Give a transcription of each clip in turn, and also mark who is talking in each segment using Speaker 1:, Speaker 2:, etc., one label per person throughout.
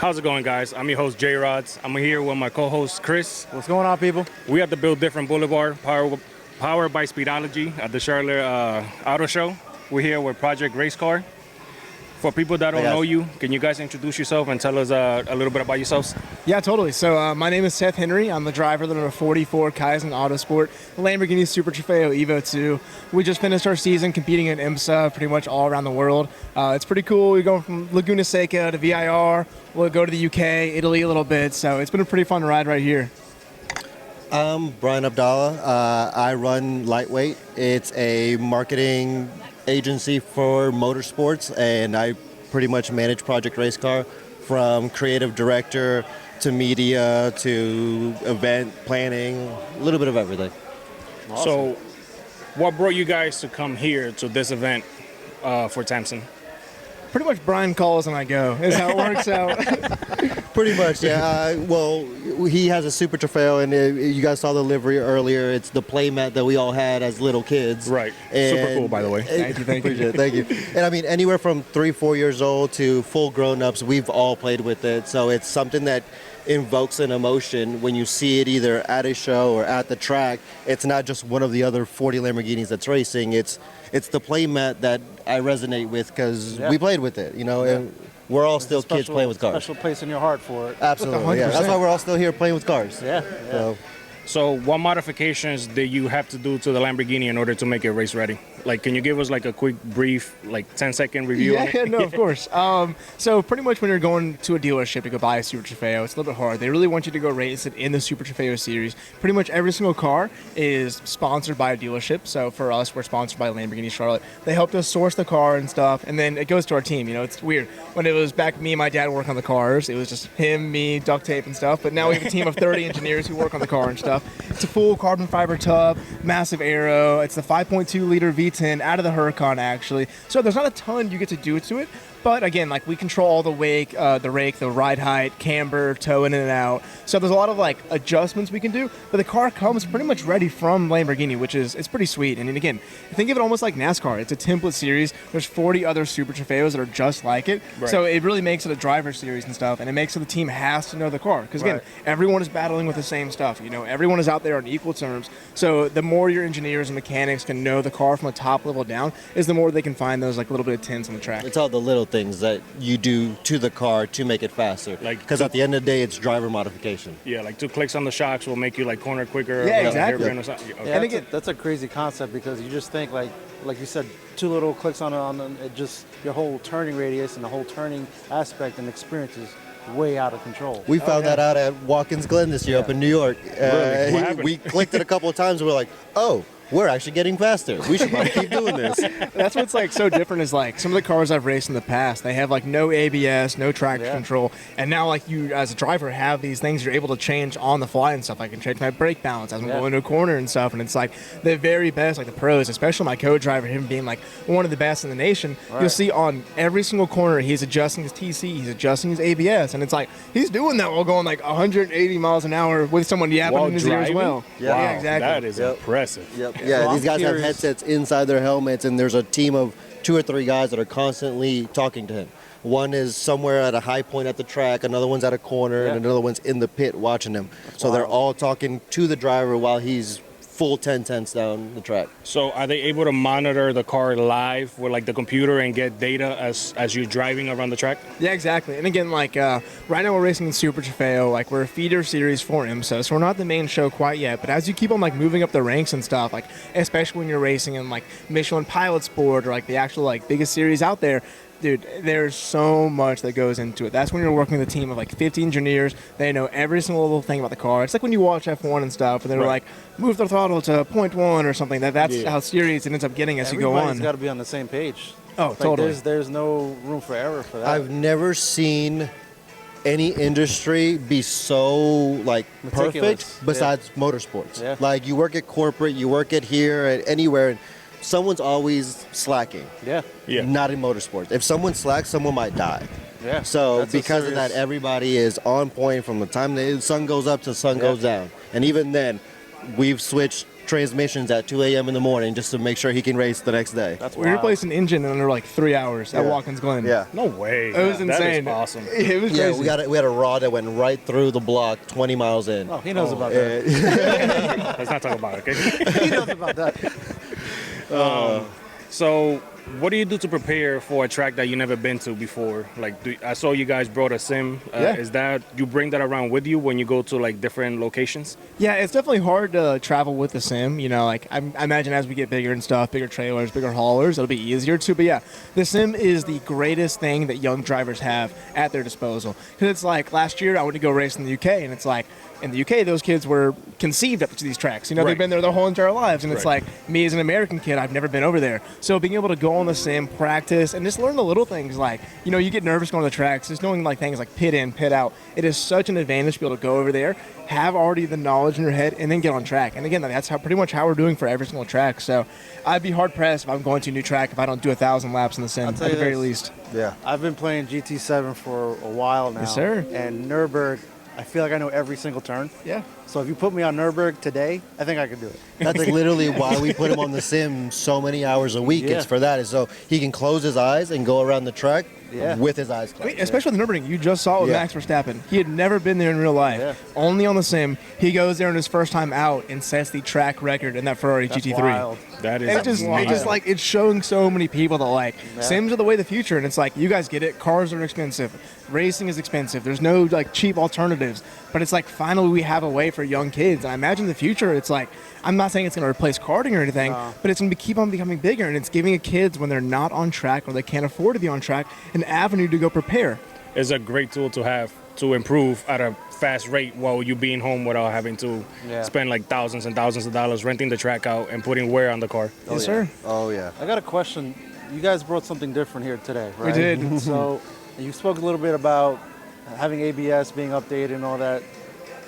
Speaker 1: How's it going, guys? I'm your host, J Rods. I'm here with my co-host, Chris.
Speaker 2: What's going on, people?
Speaker 1: We at the Build Different Boulevard, powered by Speedology at the Charlotte Auto Show. We're here with Project Racecar. For people that don't know you, can you guys introduce yourself and tell us a little bit about yourselves?
Speaker 3: Yeah, totally. So my name is Seth Henry. I'm the driver of the number 44 Kaizen Autosport Lamborghini Super Trofeo Evo 2. We just finished our season competing in IMSA pretty much all around the world. It's pretty cool. We go from Laguna Seca to VIR. We'll go to the UK, Italy a little bit. So it's been a pretty fun ride right here.
Speaker 4: I'm Brian Abdallah. I run Lightweight. It's a marketing agency for motorsports, and I pretty much manage Project Racecar from creative director to media to event planning, a little bit of everything.
Speaker 1: Awesome. So what brought you guys to come here to this event for Thompson?
Speaker 3: Pretty much Brian calls and I go, is how it works out.
Speaker 4: Pretty much, yeah. Well, he has a Super Trofeo, and you guys saw the livery earlier. It's the playmat that we all had as little kids.
Speaker 1: Right.
Speaker 4: And
Speaker 1: super cool, by the way.
Speaker 3: Thank you.
Speaker 4: Appreciate it. Thank you. And I mean, anywhere from 3-4 years old to full grown-ups, we've all played with it. So it's something that invokes an emotion when you see it either at a show or at the track. It's not just one of the other 40 Lamborghinis that's racing. It's the playmat that I resonate with because we played with it, you know, and we're all still kids playing with cars.
Speaker 2: Special place in your heart for it.
Speaker 4: Absolutely, yeah. That's why we're all still here playing with cars.
Speaker 2: Yeah.
Speaker 1: So what modifications did you have to do to the Lamborghini in order to make it race ready? Like, can you give us like a quick, brief, like 10-second review on it?
Speaker 3: Yeah, no, of course. So pretty much when you're going to a dealership to go buy a Super Trofeo, it's a little bit hard. They really want you to go race it in the Super Trofeo series. Pretty much every single car is sponsored by a dealership. So for us, we're sponsored by Lamborghini Charlotte. They helped us source the car and stuff, and then it goes to our team. You know, it's weird. When it was back me and my dad working on the cars, it was just him, me, duct tape and stuff. But now we have a team of 30 engineers who work on the car and stuff. It's a full carbon fiber tub, massive aero. It's the 5.2 liter V10 out of the Huracan, actually. So there's not a ton you get to do to it. But again, like we control all the wake, the rake, the ride height, camber, toe in and out. So there's a lot of like adjustments we can do. But the car comes pretty much ready from Lamborghini, which is it's pretty sweet. And again, think of it almost like NASCAR. It's a template series. There's 40 other Super Trofeos that are just like it. Right. So it really makes it a driver series and stuff. And it makes it the team has to know the car. Because again, everyone is battling with the same stuff. You know, everyone is out there on equal terms. So the more your engineers and mechanics can know the car from the top level down, is the more they can find those like little bit of tints on the track.
Speaker 4: It's all the little things that you do to the car to make it faster. Like, because at the end of the day, it's driver modification.
Speaker 1: Yeah, like 2 clicks on the shocks will make you like corner quicker.
Speaker 3: Yeah, exactly.
Speaker 1: Okay.
Speaker 2: Yeah, and again, that's a crazy concept because you just think like you said, 2 little clicks on it, just your whole turning radius and the whole turning aspect and experience is way out of control.
Speaker 4: We found that out at Watkins Glen this year up in New York.
Speaker 1: Really? What happened?
Speaker 4: We clicked it a couple of times and we're like, oh, we're actually getting faster. We should probably keep doing this.
Speaker 3: That's what's like so different is like some of the cars I've raced in the past, they have like no ABS, no traction control, and now like you as a driver have these things you're able to change on the fly and stuff. I can change my brake balance as I'm going into a corner and stuff, and it's like the very best, like the pros, especially my co-driver, him being like one of the best in the nation. You'll see on every single corner he's adjusting his TC, he's adjusting his ABS, and it's like he's doing that while going like 180 miles an hour with someone yapping in his ear as well.
Speaker 1: Yeah,
Speaker 3: exactly.
Speaker 1: That is impressive.
Speaker 4: Yeah,
Speaker 2: So
Speaker 4: these guys have headsets inside their helmets, and there's a team of 2 or 3 guys that are constantly talking to him. One is somewhere at a high point at the track, another one's at a corner, and another one's in the pit watching him. So they're all talking to the driver while he's full 10-10s down the track.
Speaker 1: So are they able to monitor the car live with like the computer and get data as you're driving around the track?
Speaker 3: Yeah, exactly. And again, like right now we're racing in Super Trofeo, like we're a feeder series for IMSA, so we're not the main show quite yet. But as you keep on like moving up the ranks and stuff, like especially when you're racing in like Michelin Pilot Sport or like the actual like biggest series out there, dude, there's so much that goes into it. That's when you're working with a team of like 50 engineers. They know every single little thing about the car. It's like when you watch F1 and stuff, and they're like, move the throttle to 0.1 or something. That's how serious it ends up getting as you go on.
Speaker 2: Everybody's got to be on the same page.
Speaker 3: Oh,
Speaker 2: like
Speaker 3: totally.
Speaker 2: There's no room for error for that.
Speaker 4: I've never seen any industry be so like
Speaker 2: Meticulous.
Speaker 4: perfect besides motorsports.
Speaker 2: Yeah.
Speaker 4: Like you work at corporate, you work at here, at anywhere, and someone's always slacking.
Speaker 2: Yeah.
Speaker 4: Not in motorsports. If someone slacks, someone might die.
Speaker 2: Yeah.
Speaker 4: So because of that, everybody is on point from the time the sun goes up to the sun goes down. And even then, we've switched transmissions at 2 a.m. in the morning just to make sure he can race the next day.
Speaker 2: That's
Speaker 3: We
Speaker 2: wild.
Speaker 3: replaced an engine in under like 3 hours at
Speaker 4: Yeah.
Speaker 3: Watkins Glen.
Speaker 4: Yeah.
Speaker 1: No way.
Speaker 3: It was insane.
Speaker 1: That is awesome.
Speaker 3: It was
Speaker 4: Yeah,
Speaker 3: crazy.
Speaker 4: we had a rod that went right through the block 20 miles in.
Speaker 2: Oh, he knows about that.
Speaker 1: Let's not talk about it, okay?
Speaker 2: He knows about that.
Speaker 1: So, what do you do to prepare for a track that you never been to before? Like, I saw you guys brought a sim.
Speaker 3: Yeah.
Speaker 1: Is that you bring that around with you when you go to like different locations?
Speaker 3: Yeah, it's definitely hard to travel with the sim. You know, like I imagine as we get bigger and stuff, bigger trailers, bigger haulers, it'll be easier to. But yeah, the sim is the greatest thing that young drivers have at their disposal. Because it's like last year I went to go race in the UK, and it's like in the UK those kids were conceived up to these tracks. You know,
Speaker 1: Right.
Speaker 3: they've been there their whole entire lives, and it's
Speaker 1: Right.
Speaker 3: like me as an American kid, I've never been over there. So being able to go on the sim, practice, and just learn the little things, like you know, you get nervous going to the tracks, just knowing like things like pit in, pit out. It is such an advantage to be able to go over there, have already the knowledge in your head, and then get on track. And again, that's pretty much how we're doing for every single track. So I'd be hard pressed if I'm going to a new track if I don't do 1,000 laps in the sim
Speaker 2: I'll
Speaker 3: at
Speaker 2: tell
Speaker 3: the
Speaker 2: you
Speaker 3: very
Speaker 2: this.
Speaker 3: least.
Speaker 4: Yeah.
Speaker 2: I've been playing GT7 for a while now.
Speaker 3: Yes, sir.
Speaker 2: And Nürburgring, I feel like I know every single turn.
Speaker 3: Yeah.
Speaker 2: So if you put me on Nürburgring today, I think I could do it.
Speaker 4: That's literally why we put him on the sim so many hours a week.
Speaker 2: Yeah.
Speaker 4: It's for that. Is so he can close his eyes and go around the track
Speaker 2: Yeah.
Speaker 4: with his eyes
Speaker 3: I
Speaker 4: closed.
Speaker 3: mean, especially with Nürburgring, you just saw it with
Speaker 4: Yeah.
Speaker 3: Max Verstappen. He had never been there in real life,
Speaker 2: Yeah.
Speaker 3: only on the sim. He goes there on his first time out and sets the track record in that Ferrari
Speaker 2: That's
Speaker 3: GT3.
Speaker 2: wild.
Speaker 1: That is
Speaker 3: And it just
Speaker 1: amazing.
Speaker 3: like it's showing so many people that like
Speaker 2: Yeah.
Speaker 3: sims are the way of the future, and it's like you guys get it. Cars are expensive, racing is expensive. There's no like cheap alternatives, but it's like finally we have a way for young kids. And I imagine the future. It's like I'm not saying it's going to replace karting or anything, but it's going to keep on becoming bigger, and it's giving kids when they're not on track or they can't afford to be on track an avenue to go prepare.
Speaker 1: It's a great tool to have to improve at a fast rate while you being home without having to
Speaker 2: Yeah.
Speaker 1: spend like thousands and thousands of dollars renting the track out and putting wear on the car.
Speaker 3: Yes, sir.
Speaker 4: Oh yeah.
Speaker 2: I got a question. You guys brought something different here today, right?
Speaker 3: We did.
Speaker 2: So you spoke a little bit about having ABS being updated and all that.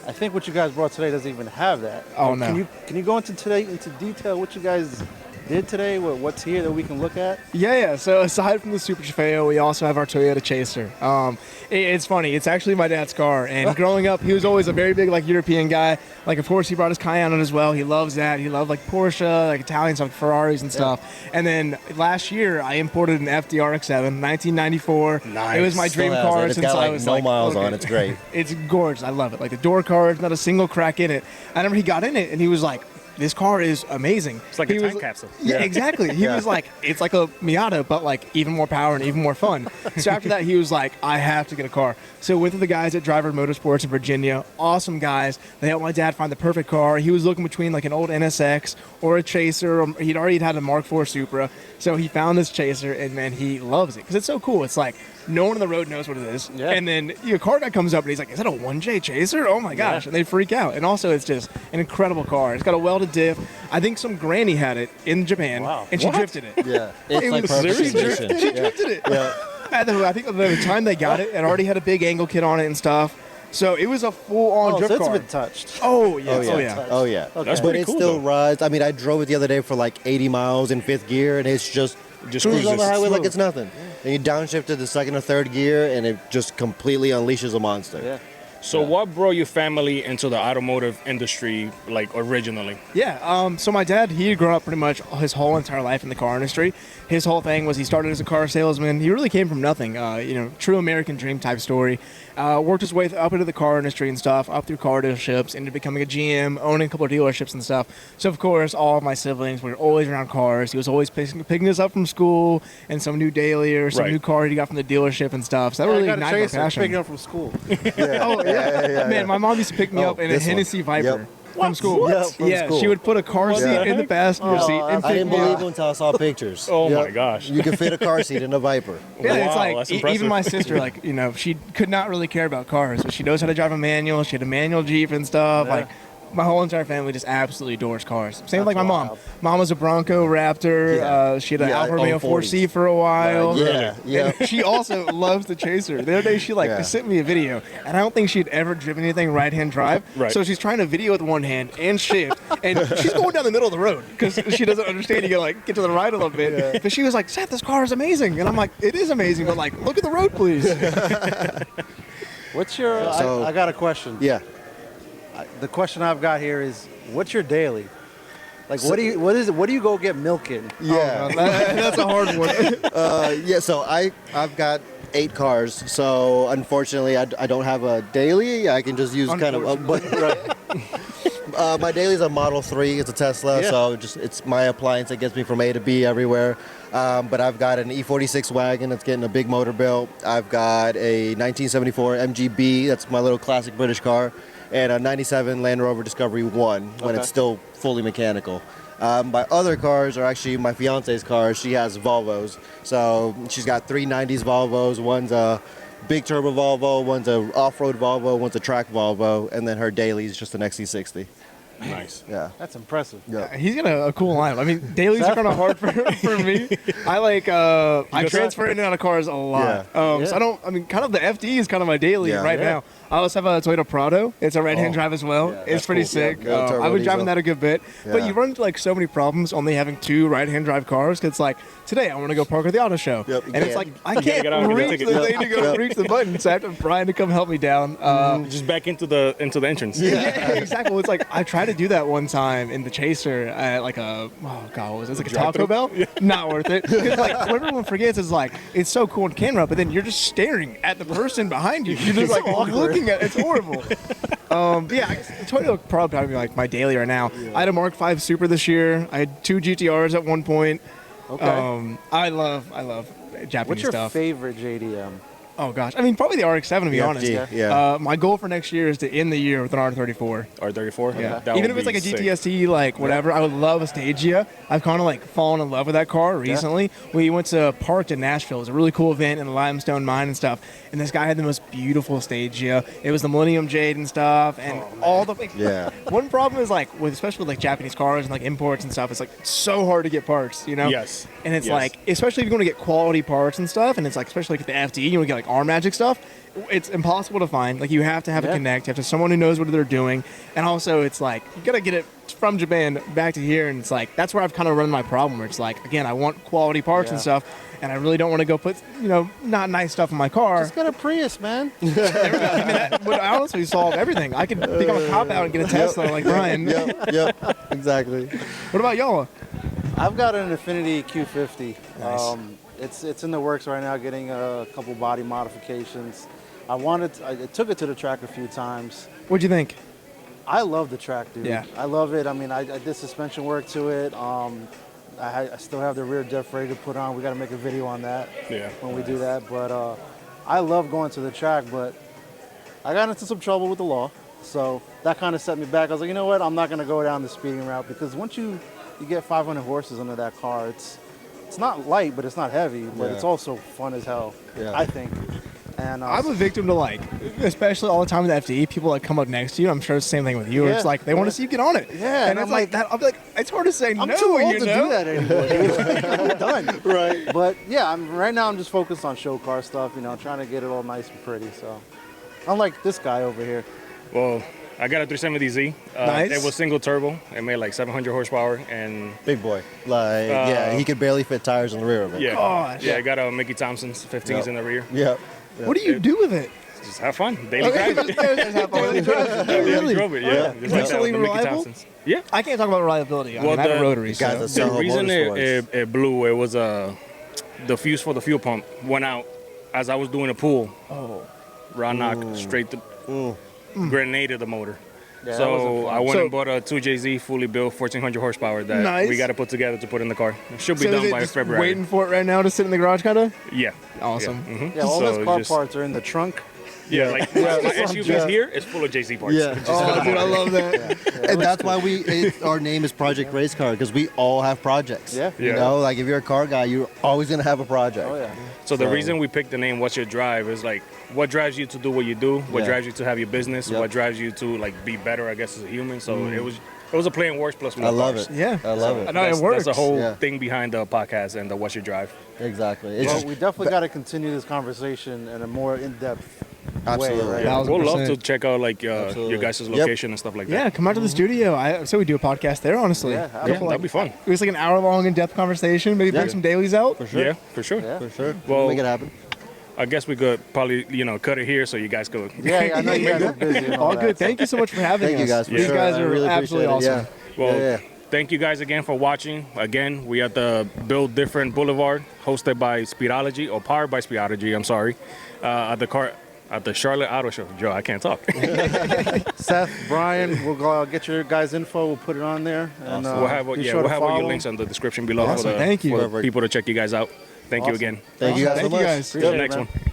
Speaker 2: I think what you guys brought today doesn't even have that.
Speaker 3: Oh, no.
Speaker 2: Can you go into detail what you guys did today? What's here that we can look at?
Speaker 3: Yeah. So aside from the Super Trofeo, we also have our Toyota Chaser. It's funny. It's actually my dad's car. And growing up, he was always a very big like European guy. Like of course he brought his Cayenne on as well. He loves that. He loved like Porsche, like Italian stuff, Ferraris and stuff. And then last year I imported an FDRX7, 1994.
Speaker 1: Nice.
Speaker 3: It was my dream
Speaker 4: Still has
Speaker 3: car
Speaker 4: it. It's
Speaker 3: since
Speaker 4: got, like,
Speaker 3: I was
Speaker 4: no
Speaker 3: like
Speaker 4: miles
Speaker 3: okay.
Speaker 4: on. It's great.
Speaker 3: It's gorgeous. I love it. Like the door cards, not a single crack in it. I remember he got in it and he was like, this car is amazing.
Speaker 1: It's like
Speaker 3: He
Speaker 1: a
Speaker 3: was-
Speaker 1: time capsule.
Speaker 3: Yeah, exactly. He was like, it's like a Miata, but like even more power and even more fun. So after that, he was like, I have to get a car. So went to the guys at Driver Motorsports in Virginia. Awesome guys. They helped my dad find the perfect car. He was looking between like an old NSX or a Chaser. He'd already had a Mark IV Supra. So he found this Chaser, and man, he loves it because it's so cool. It's like no one on the road knows what it is.
Speaker 2: Yeah.
Speaker 3: And then your car guy comes up and he's like, is that a 1J Chaser? Oh my gosh.
Speaker 2: Yeah.
Speaker 3: And they freak out. And also it's just an incredible car. It's got a welded diff. I think some granny had it in Japan
Speaker 2: Wow.
Speaker 3: and she
Speaker 1: What?
Speaker 3: drifted it.
Speaker 4: Yeah. It's
Speaker 3: It
Speaker 4: like
Speaker 3: was
Speaker 4: perfect
Speaker 3: seriously
Speaker 4: condition.
Speaker 3: She
Speaker 4: Yeah.
Speaker 3: drifted it.
Speaker 4: Yeah.
Speaker 3: I think by the time they got it, it already had a big angle kit on it and stuff. So it was a full-on
Speaker 2: Oh,
Speaker 3: drift
Speaker 2: so it's
Speaker 3: car.
Speaker 2: been touched.
Speaker 3: Oh yeah,
Speaker 4: Oh yeah.
Speaker 3: oh yeah.
Speaker 4: Oh yeah.
Speaker 1: That's
Speaker 4: But
Speaker 1: pretty
Speaker 4: it
Speaker 1: cool,
Speaker 4: still
Speaker 1: though.
Speaker 4: rides. I mean, I drove it the other day for like 80 miles in fifth gear, and it's just
Speaker 1: Just
Speaker 4: cruises on the
Speaker 1: cruises.
Speaker 4: highway like
Speaker 3: Smooth.
Speaker 4: it's nothing. And you downshift to the second or third gear, and it just completely unleashes a monster.
Speaker 2: Yeah.
Speaker 1: So what brought your family into the automotive industry like originally?
Speaker 3: Yeah, so my dad, he grew up pretty much his whole entire life in the car industry. His whole thing was he started as a car salesman. He really came from nothing, true American dream type story. Worked his way up into the car industry and stuff, up through car dealerships, ended up becoming a GM, owning a couple of dealerships and stuff. So, of course, all of my siblings were always around cars. He was always picking us up from school and some new daily or some
Speaker 1: Right.
Speaker 3: new car he got from the dealership and stuff. So that
Speaker 2: I
Speaker 3: really
Speaker 2: got a
Speaker 3: ignited our
Speaker 2: Chaser
Speaker 3: passion.
Speaker 2: picking up from school.
Speaker 3: Oh, yeah. Man, my mom used to pick me
Speaker 4: Oh,
Speaker 3: up in a
Speaker 4: this one.
Speaker 3: Hennessy Viper.
Speaker 4: Yep.
Speaker 3: From school.
Speaker 4: Yep, from
Speaker 3: yeah,
Speaker 4: school.
Speaker 3: she would put a car seat
Speaker 1: the
Speaker 3: in the
Speaker 1: heck?
Speaker 3: passenger
Speaker 2: Oh,
Speaker 3: seat and
Speaker 2: I
Speaker 4: I
Speaker 3: pick
Speaker 4: didn't
Speaker 3: me
Speaker 4: believe
Speaker 3: up.
Speaker 4: it until I saw pictures.
Speaker 1: Oh my
Speaker 4: Yep.
Speaker 1: gosh.
Speaker 4: You can fit a car seat in a Viper.
Speaker 3: Yeah, it's
Speaker 1: Wow,
Speaker 3: like
Speaker 1: that's
Speaker 3: even
Speaker 1: impressive.
Speaker 3: my sister, like she could not really care about cars, but she knows how to drive a manual. She had a manual Jeep and stuff.
Speaker 2: Yeah.
Speaker 3: Like my whole entire family just absolutely adores cars. Same with like my
Speaker 2: That's
Speaker 3: mom.
Speaker 2: wild.
Speaker 3: Mom was a Bronco Raptor.
Speaker 4: Yeah.
Speaker 3: She had an
Speaker 4: Yeah,
Speaker 3: Alfa Romeo
Speaker 4: on
Speaker 3: 4C
Speaker 4: 40s.
Speaker 3: for a while.
Speaker 4: Yeah, yeah.
Speaker 3: And she also loves the Chaser. The other day she
Speaker 4: Yeah.
Speaker 3: sent me a video, and I don't think she'd ever driven anything right-hand drive.
Speaker 1: Right.
Speaker 3: So she's trying to video with one hand and shift, and she's going down the middle of the road because she doesn't understand. You gotta get to the right a little bit. But she was like, "Seth, this car is amazing," and I'm like, "It is amazing, but like, look at the road, please."
Speaker 2: What's your?
Speaker 4: So-
Speaker 2: I got a question.
Speaker 4: Yeah.
Speaker 2: The question I've got here is, what's your daily? Like, what do you go get milk in?
Speaker 4: Yeah.
Speaker 3: That's a hard one.
Speaker 4: Yeah, so I've got 8 cars, so unfortunately I don't have a daily. I can just use kind of my daily is a Model 3. It's a Tesla, so it's my appliance that gets me from A to B everywhere. But I've got an E46 wagon that's getting a big motor built. I've got a 1974 MGB, that's my little classic British car, and a 97 Land Rover Discovery 1 when it's still fully mechanical. My other cars are actually my fiance's cars. She has Volvos. So she's got 3 90s Volvos. One's a big turbo Volvo, one's a off-road Volvo, one's a track Volvo, and then her daily is just an XC60.
Speaker 1: Nice.
Speaker 4: Yeah.
Speaker 2: That's impressive.
Speaker 4: Yeah.
Speaker 3: He's got a cool lineup. I mean, dailies are kind of hard for me. I transfer in and out of cars a lot.
Speaker 4: Yeah.
Speaker 3: So kind of the FD is kind of my daily right now. I also have a Toyota Prado. It's a right-hand drive as well.
Speaker 4: Yeah,
Speaker 3: it's pretty
Speaker 4: cool.
Speaker 3: sick.
Speaker 4: Yeah, turbo
Speaker 3: I've been driving
Speaker 4: diesel.
Speaker 3: that a good bit. But
Speaker 4: Yeah.
Speaker 3: you run into like so many problems only having 2 right-hand drive cars. 'Cause it's like, today I want to go park at the auto show.
Speaker 4: Yep, you
Speaker 3: And it's
Speaker 4: can't.
Speaker 3: like, I can't
Speaker 1: get out and get a
Speaker 3: reach the
Speaker 1: ticket.
Speaker 3: thing to go reach the button. So I have to have Brian to come help me down.
Speaker 1: Just back into the entrance.
Speaker 3: Yeah, exactly. Well, it's like I tried to do that one time in the Chaser at like what was it? It's like a Taco Bell. Not worth it. 'Cause, like what everyone forgets is like it's so cool on camera, but then you're just staring at the person behind you. You're just like looking at it's horrible. Yeah, I guess Toyota would probably be like my daily right now. I had a Mark V Super this year. I had 2 GTRs at one point.
Speaker 2: Okay.
Speaker 3: I love Japanese
Speaker 2: What's your
Speaker 3: stuff.
Speaker 2: favorite JDM?
Speaker 3: Oh gosh, I mean probably the RX-7 to be
Speaker 4: The
Speaker 3: honest.
Speaker 4: FD, yeah.
Speaker 3: My goal for next year is to end the year with an R34.
Speaker 1: R34.
Speaker 3: Yeah.
Speaker 1: That
Speaker 3: Even
Speaker 1: would
Speaker 3: if it's like a
Speaker 1: be sick.
Speaker 3: GTST, like whatever, I would love a Stagia. I've kind of like fallen in love with that car recently. We went to Parked in Nashville. It was a really cool event in the limestone mine and stuff. And this guy had the most beautiful Stagia. It was the Millennium Jade and stuff, and all the.
Speaker 4: Yeah.
Speaker 3: One problem is like especially with like Japanese cars and like imports and stuff. It's like so hard to get parts, you know.
Speaker 1: Yes.
Speaker 3: And it's
Speaker 1: Yes.
Speaker 3: like, especially if you want to get quality parts and stuff, and it's like, especially like at the FD, you want to get like R Magic stuff. It's impossible to find. Like you have to have a connect. You have to have someone who knows what they're doing, and also it's like you gotta get it from Japan back to here, and it's like that's where I've kind of run my problem. Where it's like again, I want quality parts and stuff, and I really don't want to go put not nice stuff in my car.
Speaker 2: Just get a Prius, man.
Speaker 3: I mean, that would honestly solve everything. I could become a cop out and get a Tesla like Brian.
Speaker 4: Yep. Exactly.
Speaker 3: What about y'all?
Speaker 2: I've got an Infiniti Q50.
Speaker 3: Nice.
Speaker 2: It's in the works right now, getting a couple body modifications. I took it to the track a few times.
Speaker 3: What'd you think?
Speaker 2: I love the track, dude.
Speaker 3: Yeah.
Speaker 2: I love it. I mean, I did suspension work to it. I still have the rear diff ready to put on. We got to make a video on that when we do that. But I love going to the track, but I got into some trouble with the law. So that kind of set me back. I was like, you know what? I'm not going to go down the speeding route because once you get 500 horses under that car, it's not light, but it's not heavy, but it's also fun as hell, I think. And
Speaker 3: I'm a victim to like, especially all the time with FD, people like come up next to you. I'm sure it's the same thing with you. Where it's like they want to see you get on it.
Speaker 2: Yeah,
Speaker 3: and it's like that. I'll be like, it's hard to say
Speaker 2: I'm
Speaker 3: no.
Speaker 2: too old
Speaker 3: you
Speaker 2: to
Speaker 3: know?
Speaker 2: do that anymore, dude. I'm done.
Speaker 4: Right.
Speaker 2: But yeah, right now I'm just focused on show car stuff, trying to get it all nice and pretty. So, unlike this guy over here.
Speaker 1: Well, I got a 370Z.
Speaker 3: Nice.
Speaker 1: It was single turbo. It made like 700 horsepower, and
Speaker 4: Big boy. Like, he could barely fit tires in the rear of it.
Speaker 1: yeah,
Speaker 3: Gosh.
Speaker 1: I got a Mickey Thompson's 15s in the rear.
Speaker 4: Yep.
Speaker 3: What do you do with it?
Speaker 1: Just have fun. Daily
Speaker 3: Okay,
Speaker 1: drive.
Speaker 3: Daily drive.
Speaker 1: Daily
Speaker 3: Really?
Speaker 1: drove it. Yeah. Just like that
Speaker 3: Decently
Speaker 1: with the Mickey
Speaker 3: reliable?
Speaker 1: Thompsons. Yeah.
Speaker 3: I can't talk about reliability. I
Speaker 1: Well,
Speaker 3: mean, I have a
Speaker 1: the
Speaker 3: rotary.
Speaker 4: guys
Speaker 3: So.
Speaker 4: are
Speaker 1: The
Speaker 4: Soho
Speaker 1: reason
Speaker 4: Motorsports.
Speaker 1: it blew, it was the fuse for the fuel pump went out as I was doing a pull.
Speaker 3: Oh.
Speaker 1: Rod knocked straight to grenaded the motor.
Speaker 2: Yeah, that
Speaker 1: So
Speaker 2: wasn't fun.
Speaker 1: I went
Speaker 3: So-
Speaker 1: and bought a 2JZ fully built 1400 horsepower that
Speaker 3: Nice.
Speaker 1: we got to put together to put in the car. It should be
Speaker 3: So is
Speaker 1: done
Speaker 3: it
Speaker 1: by
Speaker 3: just
Speaker 1: February.
Speaker 3: waiting for it right now to sit in the garage, kind of?
Speaker 1: Yeah.
Speaker 3: Awesome.
Speaker 1: Yeah,
Speaker 2: Yeah, all
Speaker 1: So
Speaker 2: his car
Speaker 1: just-
Speaker 2: parts are in the trunk.
Speaker 1: Yeah, like my SUV's here is full of JZ parts.
Speaker 4: Yeah.
Speaker 1: Just
Speaker 3: Oh,
Speaker 1: for the
Speaker 3: dude, I
Speaker 1: motor.
Speaker 3: love that.
Speaker 4: And that's why our name is Project Racecar, because we all have projects.
Speaker 2: Yeah.
Speaker 4: You
Speaker 1: Yeah.
Speaker 4: know, like if you're a car guy, you're always going to have a project.
Speaker 2: Oh yeah.
Speaker 1: So the
Speaker 4: So-
Speaker 1: reason we picked the name "What's Your Drive" is like what drives you to do what you do, what
Speaker 4: Yeah.
Speaker 1: drives you to have your business,
Speaker 4: Yep.
Speaker 1: what drives you to like be better, I guess, as a human. So it was a play on words plus more
Speaker 4: I love
Speaker 1: cars.
Speaker 4: it.
Speaker 3: Yeah.
Speaker 4: I love it.
Speaker 3: I know it works.
Speaker 1: That's the whole
Speaker 4: Yeah.
Speaker 1: thing behind the podcast and the "What's Your Drive."
Speaker 4: Exactly. It's
Speaker 2: Well,
Speaker 4: just,
Speaker 2: we definitely got to continue this conversation in a more in-depth
Speaker 4: Absolutely.
Speaker 2: way. Right?
Speaker 3: Yeah.
Speaker 1: We'll love
Speaker 3: 1,000%.
Speaker 1: to check out like your
Speaker 4: Absolutely.
Speaker 1: guys'
Speaker 4: Yep.
Speaker 1: location and stuff like
Speaker 3: Yeah,
Speaker 1: that.
Speaker 3: come out to the studio. I say we do a podcast there, honestly.
Speaker 2: Yeah,
Speaker 1: Yeah,
Speaker 2: absolutely.
Speaker 1: that'd be fun.
Speaker 3: It was like an hour-long, in-depth conversation. Maybe bring some dailies out.
Speaker 4: for sure.
Speaker 1: Yeah, for sure.
Speaker 2: Yeah.
Speaker 4: For sure.
Speaker 1: Well-
Speaker 4: Make it happen.
Speaker 1: I guess we could probably cut it here so you guys could.
Speaker 2: Yeah, I know you guys are busy. And
Speaker 3: All
Speaker 2: that,
Speaker 3: good.
Speaker 2: so-
Speaker 3: Thank you so much for having
Speaker 4: Thank you
Speaker 3: us.
Speaker 4: guys for
Speaker 3: These
Speaker 4: sure.
Speaker 3: guys
Speaker 4: I
Speaker 3: are
Speaker 4: really
Speaker 3: absolutely
Speaker 4: appreciate it.
Speaker 3: awesome.
Speaker 1: Well,
Speaker 4: Yeah.
Speaker 1: thank you guys again for watching. Again, we at the Build Different Boulevard, hosted by Speedology, or powered by Speedology, I'm sorry, at the Charlotte Auto Show. Joe, I can't talk.
Speaker 2: Seth, Brian, we'll go get your guys' info. We'll put it on there. And,
Speaker 1: we'll have all your links in the description below
Speaker 3: Awesome.
Speaker 1: for
Speaker 3: Thank you.
Speaker 1: the people to check you guys out. Thank you again.
Speaker 4: Thank you guys so
Speaker 3: Thank you
Speaker 4: much.
Speaker 3: guys.
Speaker 1: Till the
Speaker 2: Appreciate it,
Speaker 1: next
Speaker 2: man.
Speaker 1: one.